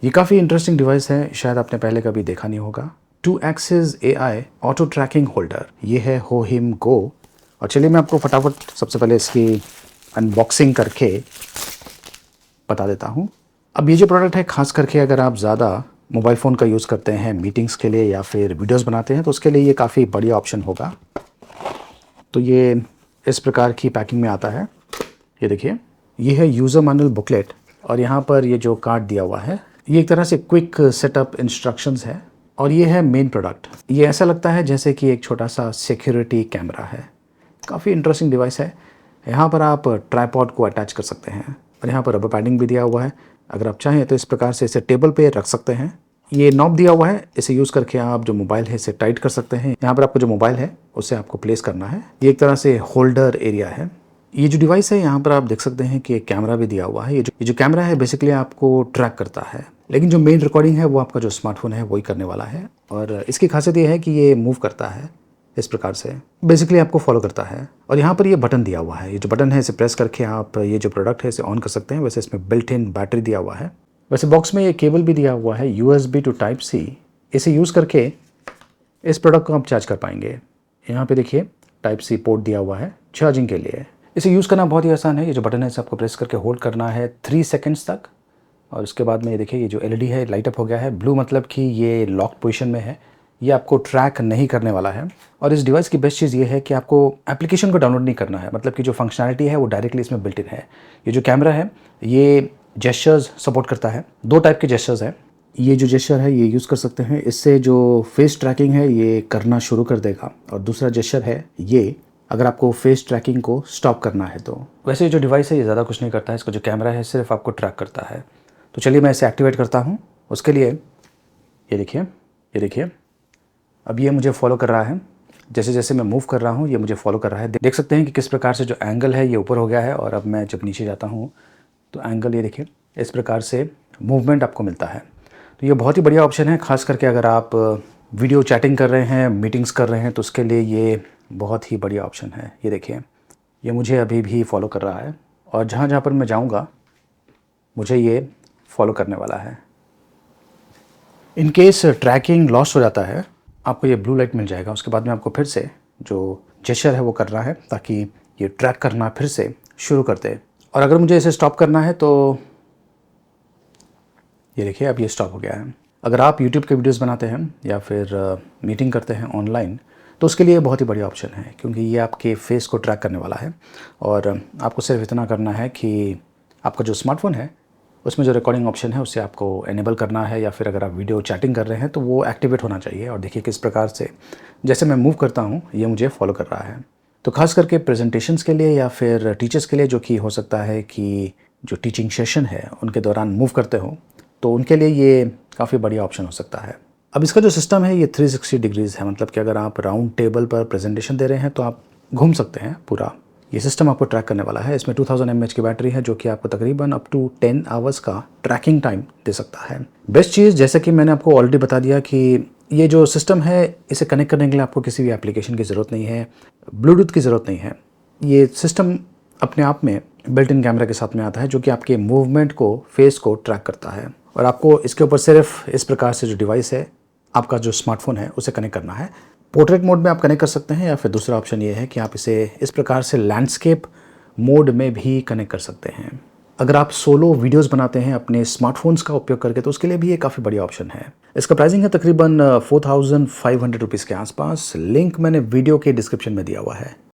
ये काफ़ी interesting device है, शायद आपने पहले कभी देखा नहीं होगा। 2 axis AI auto trekking holder, ये है होहिम गो। और चलिए मैं आपको फटाफट सबसे पहले इसकी अनबॉक्सिंग करके बता देता हूँ। अब ये जो प्रोडक्ट है, खास करके अगर आप ज़्यादा मोबाइल फ़ोन का यूज़ करते हैं मीटिंग्स के लिए या फिर वीडियोस बनाते हैं, तो उसके लिए ये काफ़ी बढ़िया ऑप्शन होगा। तो ये इस प्रकार की पैकिंग में आता है। ये देखिए, ये है यूज़र मैनुअल बुकलेट और यहाँ पर ये जो कार्ड दिया हुआ है, ये एक तरह से क्विक सेटअप इंस्ट्रक्शंस है। और ये है मेन प्रोडक्ट। ये ऐसा लगता है जैसे कि एक छोटा सा सिक्योरिटी कैमरा है। काफ़ी इंटरेस्टिंग डिवाइस है। यहाँ पर आप ट्राइपॉड को अटैच कर सकते हैं और यहाँ पर रबर पैडिंग भी दिया हुआ है। अगर आप चाहें तो इस प्रकार से इसे टेबल पे रख सकते हैं। ये नॉब दिया हुआ है, इसे यूज़ करके आप जो मोबाइल है इसे टाइट कर सकते हैं। यहाँ पर आपको जो मोबाइल है उसे आपको प्लेस करना है। ये एक तरह से होल्डर एरिया है। ये जो डिवाइस है, यहाँ पर आप देख सकते हैं कि एक कैमरा भी दिया हुआ है। ये जो कैमरा है बेसिकली आपको ट्रैक करता है, लेकिन जो मेन रिकॉर्डिंग है वो आपका जो स्मार्टफोन है वही करने वाला है। और इसकी खासियत ये है कि ये मूव करता है इस प्रकार से, बेसिकली आपको फॉलो करता है। और यहाँ पर ये बटन दिया हुआ है। ये जो बटन है इसे प्रेस करके आप ये जो प्रोडक्ट है इसे ऑन कर सकते हैं। वैसे इसमें बिल्ट इन बैटरी दिया हुआ है। वैसे बॉक्स में ये केबल भी दिया हुआ है USB to Type-C। इसे यूज़ करके इस प्रोडक्ट को आप चार्ज कर पाएंगे। यहाँ पे देखिए Type-C पोर्ट दिया हुआ है चार्जिंग के लिए। इसे यूज़ करना बहुत ही आसान है। ये जो बटन है इसे आपको प्रेस करके होल्ड करना है 3 सेकेंड्स तक और उसके बाद में ये देखिए ये जो LED है लाइट अप हो गया है। ब्लू मतलब कि ये लॉक पोजीशन में है, ये आपको ट्रैक नहीं करने वाला है। और इस डिवाइस की बेस्ट चीज़ ये है कि आपको एप्लीकेशन को डाउनलोड नहीं करना है, मतलब कि जो फंक्शनैलिटी है वो डायरेक्टली इसमें बिल्ट इन है। ये जो कैमरा है ये जेस्चर्स सपोर्ट करता है। 2 टाइप के जेस्चर्स है। ये जो जेस्चर है ये यूज़ कर सकते हैं, इससे जो फेस ट्रैकिंग है ये करना शुरू कर देगा। और दूसरा जेस्चर है ये, अगर आपको फेस ट्रैकिंग को स्टॉप करना है तो। वैसे ये जो डिवाइस है ये ज़्यादा कुछ नहीं करता है, इसका जो कैमरा है सिर्फ आपको ट्रैक करता है। तो चलिए मैं इसे एक्टिवेट करता हूँ। उसके लिए ये देखिए अब ये मुझे फॉलो कर रहा है। जैसे जैसे मैं मूव कर रहा हूँ ये मुझे फॉलो कर रहा है। देख सकते हैं कि किस प्रकार से जो एंगल है ये ऊपर हो गया है और अब मैं जब नीचे जाता हूँ तो एंगल ये देखिए इस प्रकार से मूवमेंट आपको मिलता है। तो ये बहुत ही बढ़िया ऑप्शन है, खास करके अगर आप वीडियो चैटिंग कर रहे हैं, मीटिंग्स कर रहे हैं, तो उसके लिए ये बहुत ही बढ़िया ऑप्शन है। ये देखिए ये मुझे अभी भी फॉलो कर रहा है और जहाँ जहाँ पर मैं जाऊँगा मुझे ये फॉलो करने वाला है। इन केस ट्रैकिंग लॉस्ट हो जाता है आपको ये ब्लू लाइट मिल जाएगा। उसके बाद में आपको फिर से जो जेस्चर है वो करना है ताकि ये ट्रैक करना फिर से शुरू कर दे। और अगर मुझे इसे स्टॉप करना है तो ये देखिए अब ये स्टॉप हो गया है। अगर आप YouTube के वीडियोस बनाते हैं या फिर मीटिंग करते हैं ऑनलाइन तो उसके लिए बहुत ही बढ़िया ऑप्शन है, क्योंकि ये आपके फेस को ट्रैक करने वाला है। और आपको सिर्फ इतना करना है कि आपका जो स्मार्टफोन है उसमें जो रिकॉर्डिंग ऑप्शन है उसे आपको एनेबल करना है, या फिर अगर आप वीडियो चैटिंग कर रहे हैं तो वो एक्टिवेट होना चाहिए। और देखिए किस प्रकार से जैसे मैं मूव करता हूँ ये मुझे फॉलो कर रहा है। तो खास करके प्रेजेंटेशंस के लिए या फिर टीचर्स के लिए, जो कि हो सकता है कि जो टीचिंग सेशन है उनके दौरान मूव करते हो, तो उनके लिए ये काफ़ी बढ़िया ऑप्शन हो सकता है। अब इसका जो सिस्टम है ये 360 डिग्रीज़ है, मतलब कि अगर आप राउंड टेबल पर प्रेजेंटेशन दे रहे हैं तो आप घूम सकते हैं पूरा। ये सिस्टम आपको ट्रैक करने वाला है। इसमें 2000 mAh की बैटरी है जो कि आपको तकरीबन अप टू 10 आवर्स का ट्रैकिंग टाइम दे सकता है। बेस्ट चीज़, जैसे कि मैंने आपको ऑलरेडी बता दिया कि ये जो सिस्टम है इसे कनेक्ट करने के लिए आपको किसी भी एप्लीकेशन की ज़रूरत नहीं है, ब्लूटूथ की ज़रूरत नहीं है। ये सिस्टम अपने आप में बिल्ट इन कैमरा के साथ में आता है जो कि आपके मूवमेंट को, फेस को ट्रैक करता है। और आपको इसके ऊपर सिर्फ इस प्रकार से जो डिवाइस है आपका जो स्मार्टफोन है उसे कनेक्ट करना है। पोर्ट्रेट मोड में आप कनेक्ट कर सकते हैं, या फिर दूसरा ऑप्शन ये है कि आप इसे इस प्रकार से लैंडस्केप मोड में भी कनेक्ट कर सकते हैं। अगर आप सोलो वीडियोस बनाते हैं अपने स्मार्टफोन्स का उपयोग करके तो उसके लिए भी ये काफ़ी बढ़िया ऑप्शन है। इसका प्राइसिंग है तकरीबन 4500 रुपीज़ के आसपास। लिंक मैंने वीडियो के डिस्क्रिप्शन में दिया हुआ है।